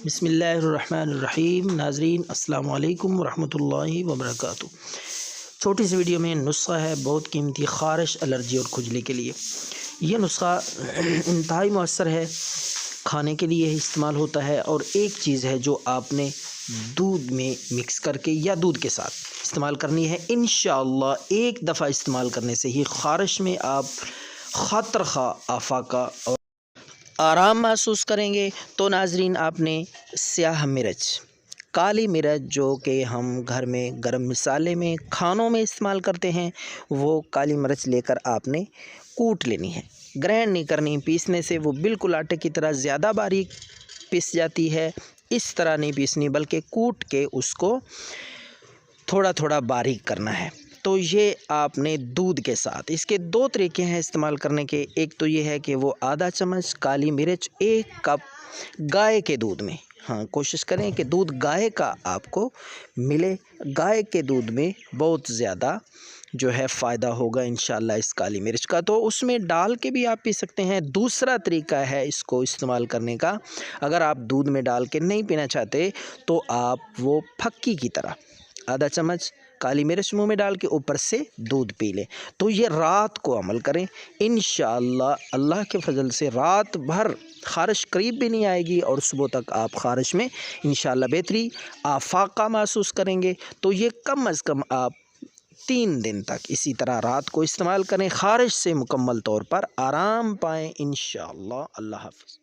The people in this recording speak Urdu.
بسم اللہ الرحمن الرحیم۔ ناظرین السلام علیکم ورحمۃ اللہ وبرکاتہ۔ چھوٹی سی ویڈیو میں نسخہ ہے بہت قیمتی خارش، الرجی اور کھجلی کے لیے۔ یہ نسخہ انتہائی مؤثر ہے، کھانے کے لیے استعمال ہوتا ہے، اور ایک چیز ہے جو آپ نے دودھ میں مکس کر کے یا دودھ کے ساتھ استعمال کرنی ہے۔ انشاءاللہ ایک دفعہ استعمال کرنے سے ہی خارش میں آپ خاطر خواہ آفاقہ اور آرام محسوس کریں گے۔ تو ناظرین، آپ نے سیاہ مرچ، کالی مرچ جو کہ ہم گھر میں گرم مسالے میں کھانوں میں استعمال کرتے ہیں، وہ کالی مرچ لے کر آپ نے کوٹ لینی ہے، گرینڈ نہیں کرنی۔ پیسنے سے وہ بالکل آٹے کی طرح زیادہ باریک پس جاتی ہے، اس طرح نہیں پیسنی بلکہ کوٹ کے اس کو تھوڑا تھوڑا باریک کرنا ہے۔ تو یہ آپ نے دودھ کے ساتھ، اس کے دو طریقے ہیں استعمال کرنے کے۔ ایک تو یہ ہے کہ وہ آدھا چمچ کالی مرچ 1 کپ گائے کے دودھ میں، کوشش کریں کہ دودھ گائے کا آپ کو ملے۔ گائے کے دودھ میں بہت زیادہ جو ہے فائدہ ہوگا انشاءاللہ اس کالی مرچ کا، تو اس میں ڈال کے بھی آپ پی سکتے ہیں۔ دوسرا طریقہ ہے اس کو استعمال کرنے کا، اگر آپ دودھ میں ڈال کے نہیں پینا چاہتے تو آپ وہ پھکی کی طرح آدھا چمچ کالی مرچ منہ میں ڈال کے اوپر سے دودھ پی لیں۔ تو یہ رات کو عمل کریں، انشاءاللہ اللہ کے فضل سے رات بھر خارش قریب بھی نہیں آئے گی، اور صبح تک آپ خارش میں انشاءاللہ بہتری آفاقہ محسوس کریں گے۔ تو یہ کم از کم آپ 3 دن تک اسی طرح رات کو استعمال کریں، خارش سے مکمل طور پر آرام پائیں انشاءاللہ۔ اللہ حافظ۔